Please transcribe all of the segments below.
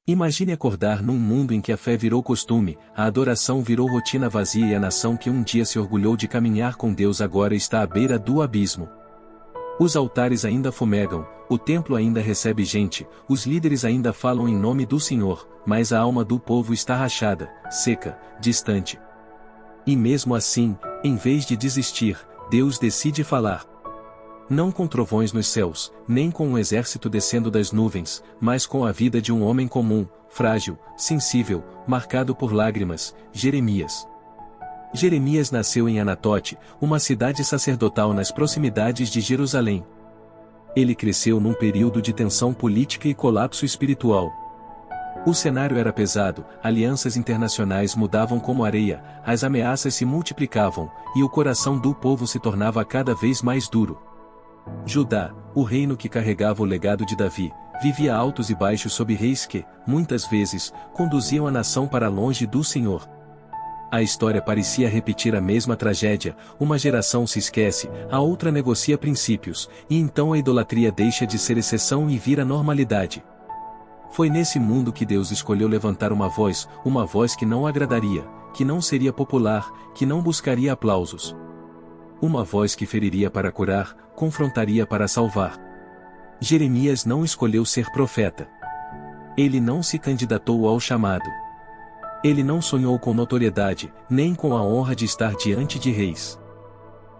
Imagine acordar num mundo em que a fé virou costume, a adoração virou rotina vazia e a nação que um dia se orgulhou de caminhar com Deus agora está à beira do abismo. Os altares ainda fumegam, o templo ainda recebe gente, os líderes ainda falam em nome do Senhor, mas a alma do povo está rachada, seca, distante. E mesmo assim, em vez de desistir, Deus decide falar. Não com trovões nos céus, nem com um exército descendo das nuvens, mas com a vida de um homem comum, frágil, sensível, marcado por lágrimas, Jeremias. Jeremias nasceu em Anatote, uma cidade sacerdotal nas proximidades de Jerusalém. Ele cresceu num período de tensão política e colapso espiritual. O cenário era pesado, alianças internacionais mudavam como areia, as ameaças se multiplicavam, e o coração do povo se tornava cada vez mais duro. Judá, o reino que carregava o legado de Davi, vivia altos e baixos sob reis que, muitas vezes, conduziam a nação para longe do Senhor. A história parecia repetir a mesma tragédia, uma geração se esquece, a outra negocia princípios, e então a idolatria deixa de ser exceção e vira normalidade. Foi nesse mundo que Deus escolheu levantar uma voz que não agradaria, que não seria popular, que não buscaria aplausos. Uma voz que feriria para curar, confrontaria para salvar. Jeremias não escolheu ser profeta. Ele não se candidatou ao chamado. Ele não sonhou com notoriedade, nem com a honra de estar diante de reis.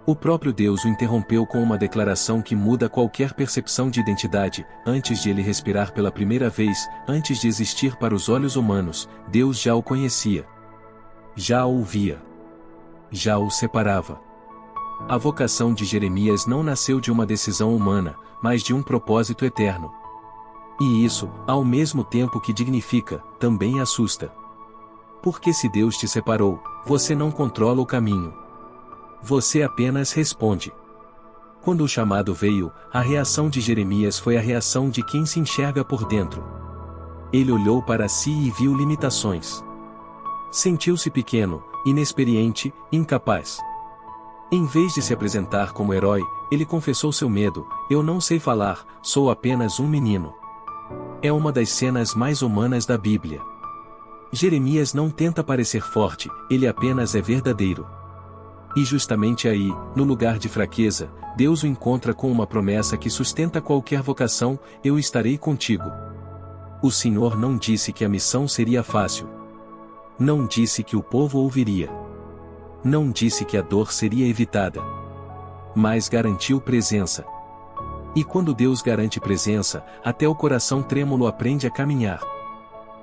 O próprio Deus o interrompeu com uma declaração que muda qualquer percepção de identidade. Antes de ele respirar pela primeira vez, antes de existir para os olhos humanos, Deus já o conhecia. Já o via. Já o separava. A vocação de Jeremias não nasceu de uma decisão humana, mas de um propósito eterno. E isso, ao mesmo tempo que dignifica, também assusta. Porque se Deus te separou, você não controla o caminho. Você apenas responde. Quando o chamado veio, a reação de Jeremias foi a reação de quem se enxerga por dentro. Ele olhou para si e viu limitações. Sentiu-se pequeno, inexperiente, incapaz. Em vez de se apresentar como herói, ele confessou seu medo: eu não sei falar, sou apenas um menino. É uma das cenas mais humanas da Bíblia. Jeremias não tenta parecer forte, ele apenas é verdadeiro. E justamente aí, no lugar de fraqueza, Deus o encontra com uma promessa que sustenta qualquer vocação: eu estarei contigo. O Senhor não disse que a missão seria fácil. Não disse que o povo ouviria. Não disse que a dor seria evitada. Mas garantiu presença. E quando Deus garante presença, até o coração trêmulo aprende a caminhar.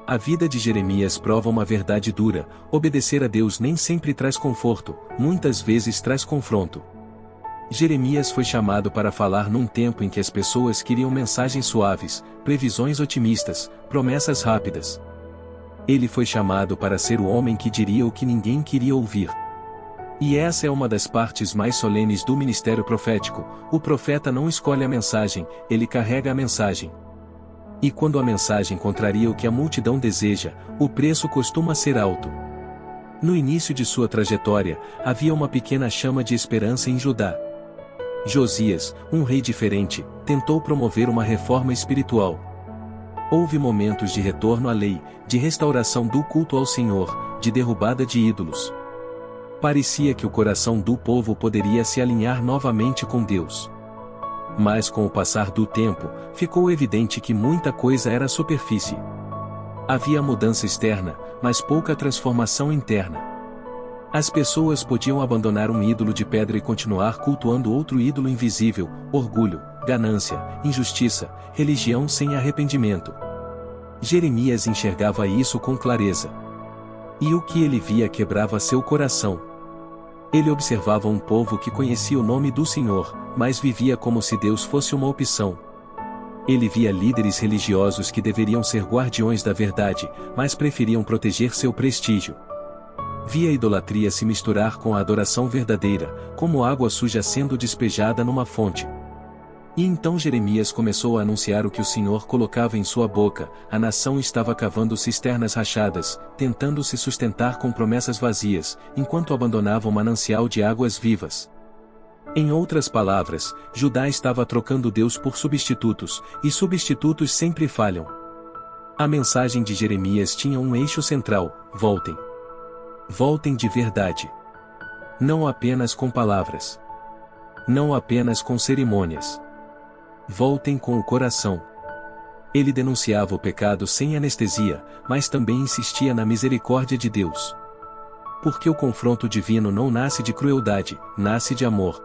A vida de Jeremias prova uma verdade dura: obedecer a Deus nem sempre traz conforto, muitas vezes traz confronto. Jeremias foi chamado para falar num tempo em que as pessoas queriam mensagens suaves, previsões otimistas, promessas rápidas. Ele foi chamado para ser o homem que diria o que ninguém queria ouvir. E essa é uma das partes mais solenes do ministério profético: o profeta não escolhe a mensagem, ele carrega a mensagem. E quando a mensagem contraria o que a multidão deseja, o preço costuma ser alto. No início de sua trajetória, havia uma pequena chama de esperança em Judá. Josias, um rei diferente, tentou promover uma reforma espiritual. Houve momentos de retorno à lei, de restauração do culto ao Senhor, de derrubada de ídolos. Parecia que o coração do povo poderia se alinhar novamente com Deus. Mas com o passar do tempo, ficou evidente que muita coisa era superfície. Havia mudança externa, mas pouca transformação interna. As pessoas podiam abandonar um ídolo de pedra e continuar cultuando outro ídolo invisível: orgulho, ganância, injustiça, religião sem arrependimento. Jeremias enxergava isso com clareza. E o que ele via quebrava seu coração. Ele observava um povo que conhecia o nome do Senhor, mas vivia como se Deus fosse uma opção. Ele via líderes religiosos que deveriam ser guardiões da verdade, mas preferiam proteger seu prestígio. Via a idolatria se misturar com a adoração verdadeira, como água suja sendo despejada numa fonte. E então Jeremias começou a anunciar o que o Senhor colocava em sua boca: a nação estava cavando cisternas rachadas, tentando se sustentar com promessas vazias, enquanto abandonava o manancial de águas vivas. Em outras palavras, Judá estava trocando Deus por substitutos, e substitutos sempre falham. A mensagem de Jeremias tinha um eixo central: voltem. Voltem de verdade. Não apenas com palavras. Não apenas com cerimônias. Voltem com o coração. Ele denunciava o pecado sem anestesia, mas também insistia na misericórdia de Deus. Porque o confronto divino não nasce de crueldade, nasce de amor.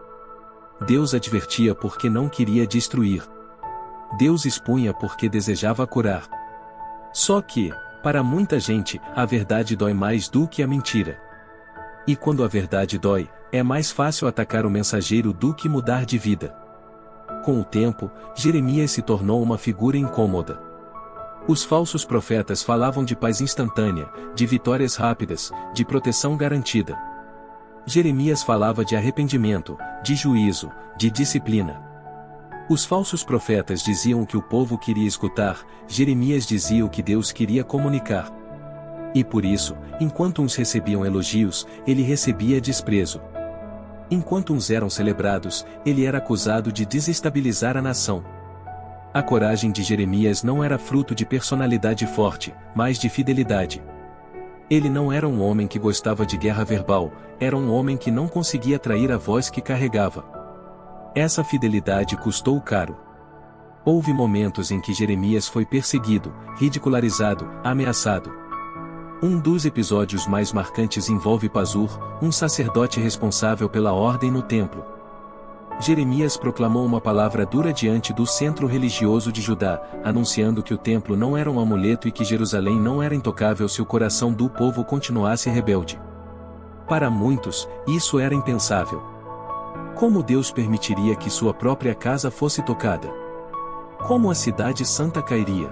Deus advertia porque não queria destruir. Deus expunha porque desejava curar. Só que, para muita gente, a verdade dói mais do que a mentira. E quando a verdade dói, é mais fácil atacar o mensageiro do que mudar de vida. Com o tempo, Jeremias se tornou uma figura incômoda. Os falsos profetas falavam de paz instantânea, de vitórias rápidas, de proteção garantida. Jeremias falava de arrependimento, de juízo, de disciplina. Os falsos profetas diziam o que o povo queria escutar, Jeremias dizia o que Deus queria comunicar. E por isso, enquanto uns recebiam elogios, ele recebia desprezo. Enquanto uns eram celebrados, ele era acusado de desestabilizar a nação. A coragem de Jeremias não era fruto de personalidade forte, mas de fidelidade. Ele não era um homem que gostava de guerra verbal, era um homem que não conseguia trair a voz que carregava. Essa fidelidade custou caro. Houve momentos em que Jeremias foi perseguido, ridicularizado, ameaçado. Um dos episódios mais marcantes envolve Pazur, um sacerdote responsável pela ordem no templo. Jeremias proclamou uma palavra dura diante do centro religioso de Judá, anunciando que o templo não era um amuleto e que Jerusalém não era intocável se o coração do povo continuasse rebelde. Para muitos, isso era impensável. Como Deus permitiria que sua própria casa fosse tocada? Como a cidade santa cairia?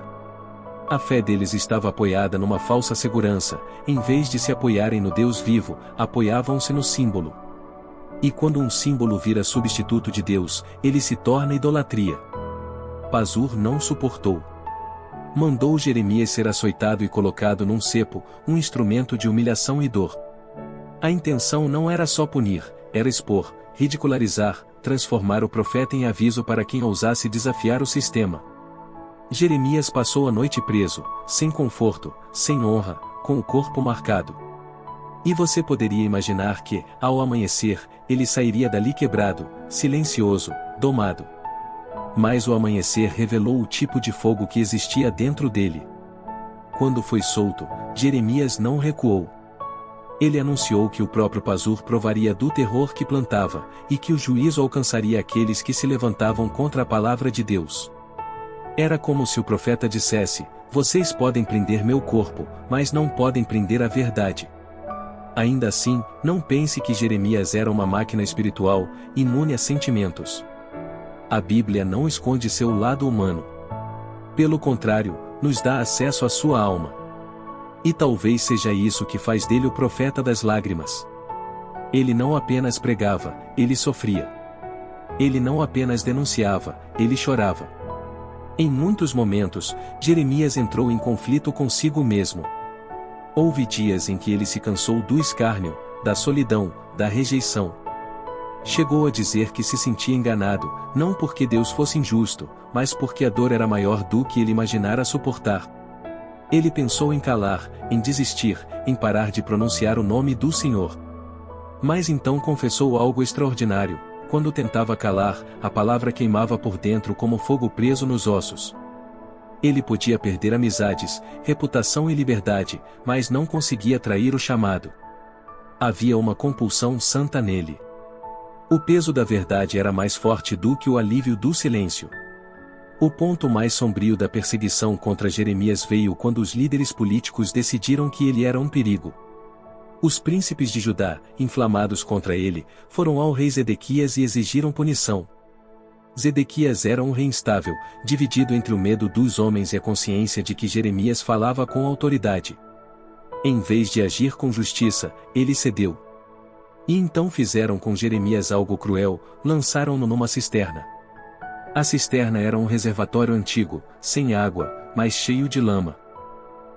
A fé deles estava apoiada numa falsa segurança, em vez de se apoiarem no Deus vivo, apoiavam-se no símbolo. E quando um símbolo vira substituto de Deus, ele se torna idolatria. Pazur não suportou. Mandou Jeremias ser açoitado e colocado num cepo, um instrumento de humilhação e dor. A intenção não era só punir, era expor, ridicularizar, transformar o profeta em aviso para quem ousasse desafiar o sistema. Jeremias passou a noite preso, sem conforto, sem honra, com o corpo marcado. E você poderia imaginar que, ao amanhecer, ele sairia dali quebrado, silencioso, domado. Mas o amanhecer revelou o tipo de fogo que existia dentro dele. Quando foi solto, Jeremias não recuou. Ele anunciou que o próprio Pazur provaria do terror que plantava, e que o juízo alcançaria aqueles que se levantavam contra a palavra de Deus. Era como se o profeta dissesse: vocês podem prender meu corpo, mas não podem prender a verdade. Ainda assim, não pense que Jeremias era uma máquina espiritual, imune a sentimentos. A Bíblia não esconde seu lado humano. Pelo contrário, nos dá acesso à sua alma. E talvez seja isso que faz dele o profeta das lágrimas. Ele não apenas pregava, ele sofria. Ele não apenas denunciava, ele chorava. Em muitos momentos, Jeremias entrou em conflito consigo mesmo. Houve dias em que ele se cansou do escárnio, da solidão, da rejeição. Chegou a dizer que se sentia enganado, não porque Deus fosse injusto, mas porque a dor era maior do que ele imaginara suportar. Ele pensou em calar, em desistir, em parar de pronunciar o nome do Senhor. Mas então confessou algo extraordinário: quando tentava calar, a palavra queimava por dentro como fogo preso nos ossos. Ele podia perder amizades, reputação e liberdade, mas não conseguia trair o chamado. Havia uma compulsão santa nele. O peso da verdade era mais forte do que o alívio do silêncio. O ponto mais sombrio da perseguição contra Jeremias veio quando os líderes políticos decidiram que ele era um perigo. Os príncipes de Judá, inflamados contra ele, foram ao rei Zedequias e exigiram punição. Zedequias era um rei instável, dividido entre o medo dos homens e a consciência de que Jeremias falava com autoridade. Em vez de agir com justiça, ele cedeu. E então fizeram com Jeremias algo cruel: lançaram-no numa cisterna. A cisterna era um reservatório antigo, sem água, mas cheio de lama.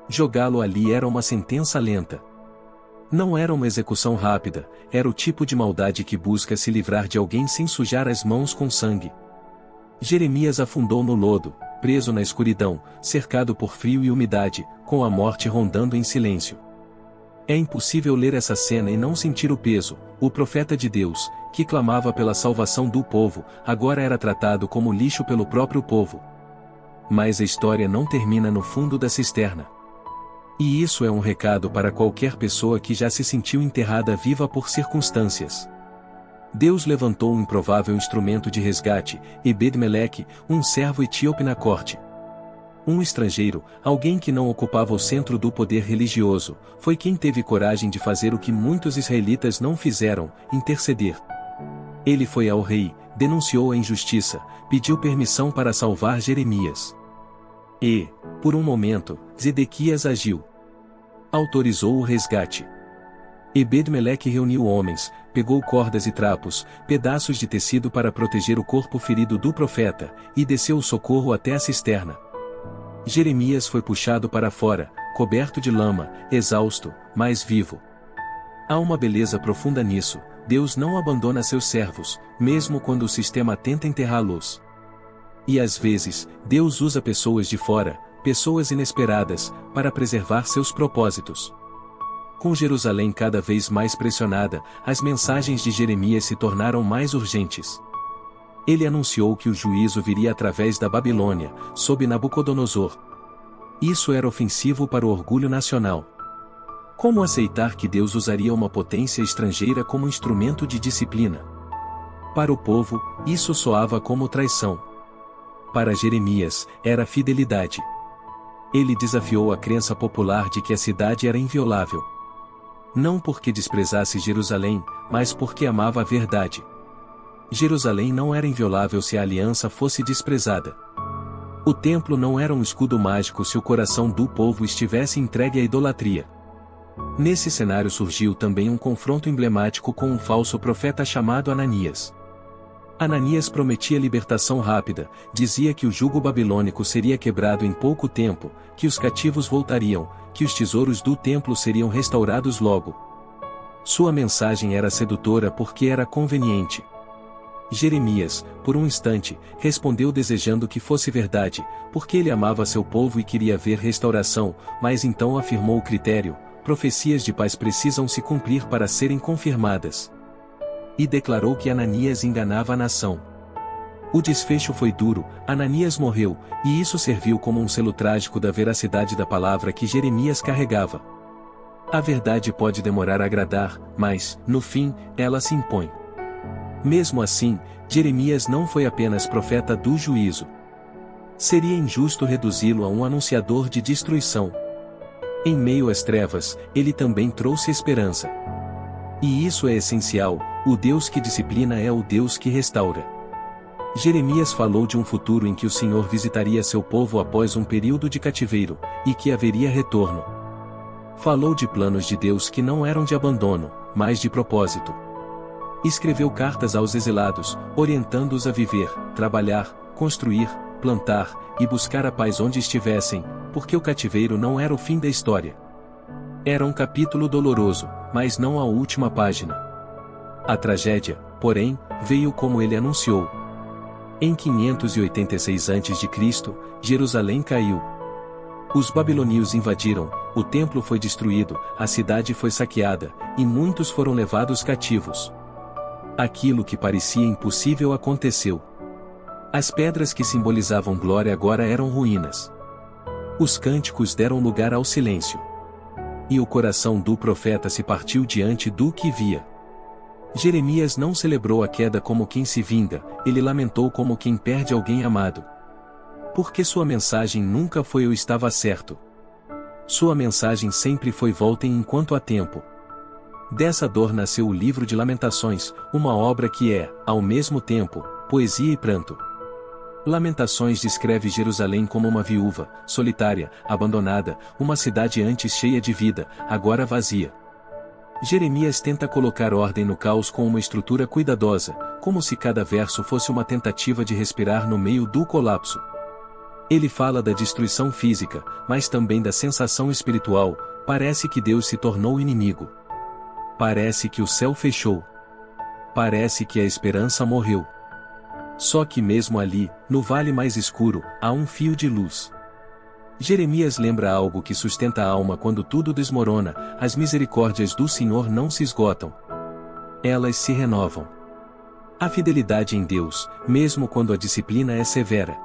Jogá-lo ali era uma sentença lenta. Não era uma execução rápida, era o tipo de maldade que busca se livrar de alguém sem sujar as mãos com sangue. Jeremias afundou no lodo, preso na escuridão, cercado por frio e umidade, com a morte rondando em silêncio. É impossível ler essa cena e não sentir o peso. O profeta de Deus, que clamava pela salvação do povo, agora era tratado como lixo pelo próprio povo. Mas a história não termina no fundo da cisterna. E isso é um recado para qualquer pessoa que já se sentiu enterrada viva por circunstâncias. Deus levantou um improvável instrumento de resgate, Ebed-Meleque, um servo etíope na corte. Um estrangeiro, alguém que não ocupava o centro do poder religioso, foi quem teve coragem de fazer o que muitos israelitas não fizeram, interceder. Ele foi ao rei, denunciou a injustiça, pediu permissão para salvar Jeremias. E, por um momento, Zedequias agiu. Autorizou o resgate. Ebed-Meleque reuniu homens, pegou cordas e trapos, pedaços de tecido para proteger o corpo ferido do profeta, e desceu o socorro até a cisterna. Jeremias foi puxado para fora, coberto de lama, exausto, mas vivo. Há uma beleza profunda nisso. Deus não abandona seus servos, mesmo quando o sistema tenta enterrá-los. E às vezes, Deus usa pessoas de fora, pessoas inesperadas, para preservar seus propósitos. Com Jerusalém cada vez mais pressionada, as mensagens de Jeremias se tornaram mais urgentes. Ele anunciou que o juízo viria através da Babilônia, sob Nabucodonosor. Isso era ofensivo para o orgulho nacional. Como aceitar que Deus usaria uma potência estrangeira como instrumento de disciplina? Para o povo, isso soava como traição. Para Jeremias, era fidelidade. Ele desafiou a crença popular de que a cidade era inviolável. Não porque desprezasse Jerusalém, mas porque amava a verdade. Jerusalém não era inviolável se a aliança fosse desprezada. O templo não era um escudo mágico se o coração do povo estivesse entregue à idolatria. Nesse cenário surgiu também um confronto emblemático com um falso profeta chamado Ananias. Ananias prometia libertação rápida, dizia que o jugo babilônico seria quebrado em pouco tempo, que os cativos voltariam, que os tesouros do templo seriam restaurados logo. Sua mensagem era sedutora porque era conveniente. Jeremias, por um instante, respondeu desejando que fosse verdade, porque ele amava seu povo e queria ver restauração, mas então afirmou o critério: profecias de paz precisam se cumprir para serem confirmadas. E declarou que Ananias enganava a nação. O desfecho foi duro, Ananias morreu, e isso serviu como um selo trágico da veracidade da palavra que Jeremias carregava. A verdade pode demorar a agradar, mas, no fim, ela se impõe. Mesmo assim, Jeremias não foi apenas profeta do juízo. Seria injusto reduzi-lo a um anunciador de destruição. Em meio às trevas, ele também trouxe esperança. E isso é essencial: o Deus que disciplina é o Deus que restaura. Jeremias falou de um futuro em que o Senhor visitaria seu povo após um período de cativeiro, e que haveria retorno. Falou de planos de Deus que não eram de abandono, mas de propósito. Escreveu cartas aos exilados, orientando-os a viver, trabalhar, construir, plantar, e buscar a paz onde estivessem, porque o cativeiro não era o fim da história. Era um capítulo doloroso, mas não a última página. A tragédia, porém, veio como ele anunciou. Em 586 a.C., Jerusalém caiu. Os babilônios invadiram, o templo foi destruído, a cidade foi saqueada, e muitos foram levados cativos. Aquilo que parecia impossível aconteceu. As pedras que simbolizavam glória agora eram ruínas. Os cânticos deram lugar ao silêncio. E o coração do profeta se partiu diante do que via. Jeremias não celebrou a queda como quem se vinga, ele lamentou como quem perde alguém amado. Porque sua mensagem nunca foi "eu estava certo". Sua mensagem sempre foi "voltem enquanto há tempo". Dessa dor nasceu o livro de Lamentações, uma obra que é, ao mesmo tempo, poesia e pranto. Lamentações descreve Jerusalém como uma viúva, solitária, abandonada, uma cidade antes cheia de vida, agora vazia. Jeremias tenta colocar ordem no caos com uma estrutura cuidadosa, como se cada verso fosse uma tentativa de respirar no meio do colapso. Ele fala da destruição física, mas também da sensação espiritual: parece que Deus se tornou inimigo. Parece que o céu fechou. Parece que a esperança morreu. Só que mesmo ali, no vale mais escuro, há um fio de luz. Jeremias lembra algo que sustenta a alma quando tudo desmorona: as misericórdias do Senhor não se esgotam. Elas se renovam. A fidelidade em Deus, mesmo quando a disciplina é severa.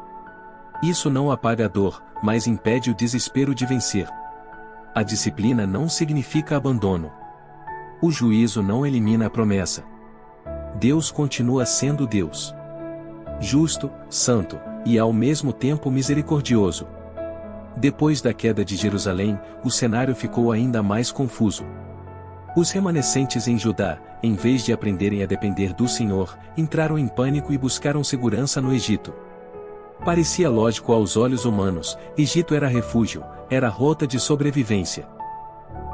Isso não apaga a dor, mas impede o desespero de vencer. A disciplina não significa abandono. O juízo não elimina a promessa. Deus continua sendo Deus. Justo, santo, e ao mesmo tempo misericordioso. Depois da queda de Jerusalém, o cenário ficou ainda mais confuso. Os remanescentes em Judá, em vez de aprenderem a depender do Senhor, entraram em pânico e buscaram segurança no Egito. Parecia lógico aos olhos humanos: Egito era refúgio, era rota de sobrevivência.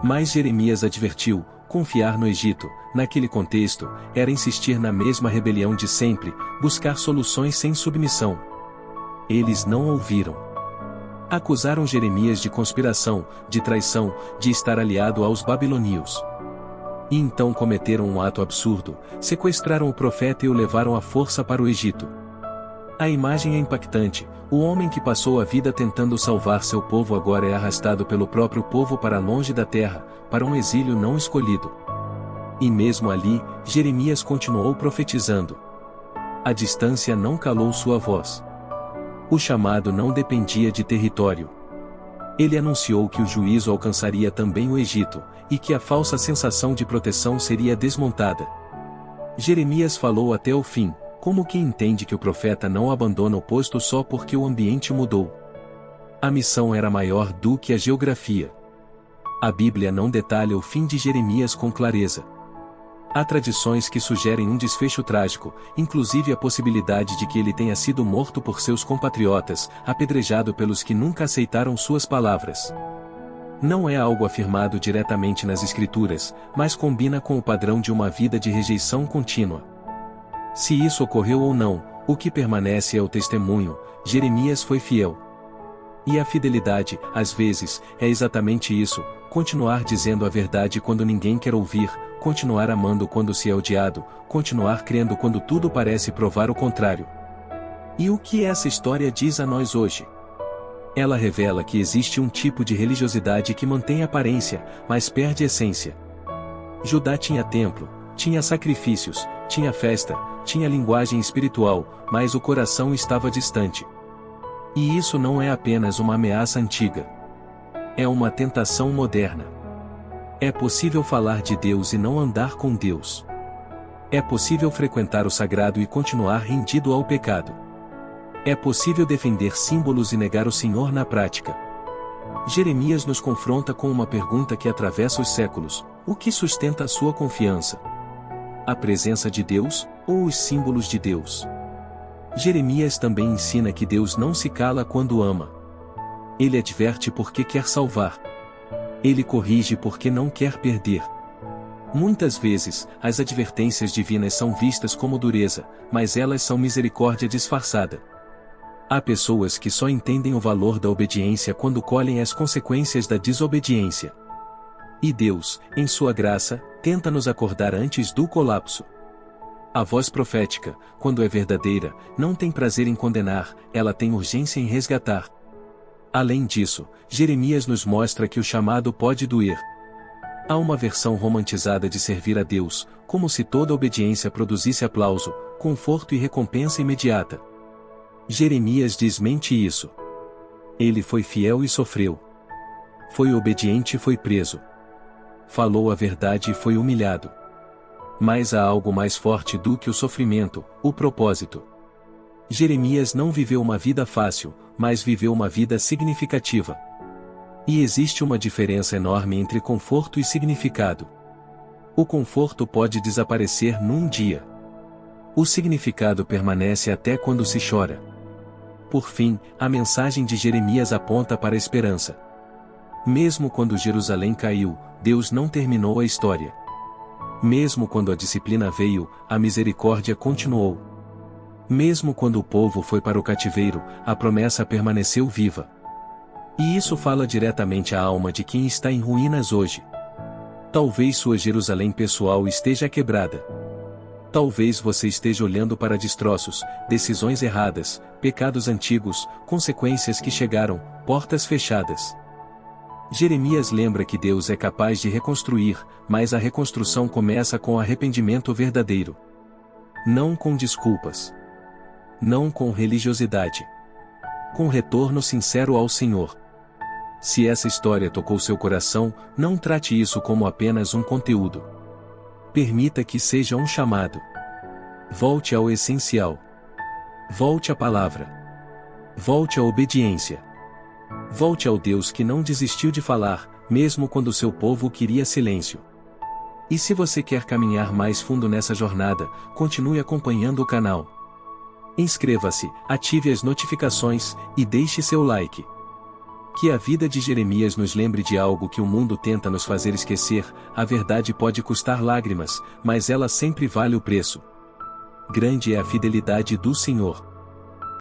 Mas Jeremias advertiu: confiar no Egito, naquele contexto, era insistir na mesma rebelião de sempre, buscar soluções sem submissão. Eles não ouviram. Acusaram Jeremias de conspiração, de traição, de estar aliado aos babilônios. E então cometeram um ato absurdo: sequestraram o profeta e o levaram à força para o Egito. A imagem é impactante: o homem que passou a vida tentando salvar seu povo agora é arrastado pelo próprio povo para longe da terra, para um exílio não escolhido. E mesmo ali, Jeremias continuou profetizando. A distância não calou sua voz. O chamado não dependia de território. Ele anunciou que o juízo alcançaria também o Egito, e que a falsa sensação de proteção seria desmontada. Jeremias falou até o fim, como quem entende que o profeta não abandona o posto só porque o ambiente mudou. A missão era maior do que a geografia. A Bíblia não detalha o fim de Jeremias com clareza. Há tradições que sugerem um desfecho trágico, inclusive a possibilidade de que ele tenha sido morto por seus compatriotas, apedrejado pelos que nunca aceitaram suas palavras. Não é algo afirmado diretamente nas Escrituras, mas combina com o padrão de uma vida de rejeição contínua. Se isso ocorreu ou não, o que permanece é o testemunho: Jeremias foi fiel. E a fidelidade, às vezes, é exatamente isso: continuar dizendo a verdade quando ninguém quer ouvir, continuar amando quando se é odiado, continuar crendo quando tudo parece provar o contrário. E o que essa história diz a nós hoje? Ela revela que existe um tipo de religiosidade que mantém aparência, mas perde essência. Judá tinha templo, tinha sacrifícios, tinha festa, tinha linguagem espiritual, mas o coração estava distante. E isso não é apenas uma ameaça antiga. É uma tentação moderna. É possível falar de Deus e não andar com Deus. É possível frequentar o sagrado e continuar rendido ao pecado. É possível defender símbolos e negar o Senhor na prática. Jeremias nos confronta com uma pergunta que atravessa os séculos: o que sustenta a sua confiança? A presença de Deus, ou os símbolos de Deus? Jeremias também ensina que Deus não se cala quando ama. Ele adverte porque quer salvar. Ele corrige porque não quer perder. Muitas vezes, as advertências divinas são vistas como dureza, mas elas são misericórdia disfarçada. Há pessoas que só entendem o valor da obediência quando colhem as consequências da desobediência. E Deus, em sua graça, tenta nos acordar antes do colapso. A voz profética, quando é verdadeira, não tem prazer em condenar, ela tem urgência em resgatar. Além disso, Jeremias nos mostra que o chamado pode doer. Há uma versão romantizada de servir a Deus, como se toda obediência produzisse aplauso, conforto e recompensa imediata. Jeremias desmente isso. Ele foi fiel e sofreu. Foi obediente e foi preso. Falou a verdade e foi humilhado. Mas há algo mais forte do que o sofrimento: o propósito. Jeremias não viveu uma vida fácil, mas viveu uma vida significativa. E existe uma diferença enorme entre conforto e significado. O conforto pode desaparecer num dia. O significado permanece até quando se chora. Por fim, a mensagem de Jeremias aponta para a esperança. Mesmo quando Jerusalém caiu, Deus não terminou a história. Mesmo quando a disciplina veio, a misericórdia continuou. Mesmo quando o povo foi para o cativeiro, a promessa permaneceu viva. E isso fala diretamente à alma de quem está em ruínas hoje. Talvez sua Jerusalém pessoal esteja quebrada. Talvez você esteja olhando para destroços, decisões erradas, pecados antigos, consequências que chegaram, portas fechadas. Jeremias lembra que Deus é capaz de reconstruir, mas a reconstrução começa com arrependimento verdadeiro. Não com desculpas. Não com religiosidade. Com retorno sincero ao Senhor. Se essa história tocou seu coração, não trate isso como apenas um conteúdo. Permita que seja um chamado. Volte ao essencial. Volte à palavra. Volte à obediência. Volte ao Deus que não desistiu de falar, mesmo quando seu povo queria silêncio. E se você quer caminhar mais fundo nessa jornada, continue acompanhando o canal. Inscreva-se, ative as notificações, e deixe seu like. Que a vida de Jeremias nos lembre de algo que o mundo tenta nos fazer esquecer: a verdade pode custar lágrimas, mas ela sempre vale o preço. Grande é a fidelidade do Senhor.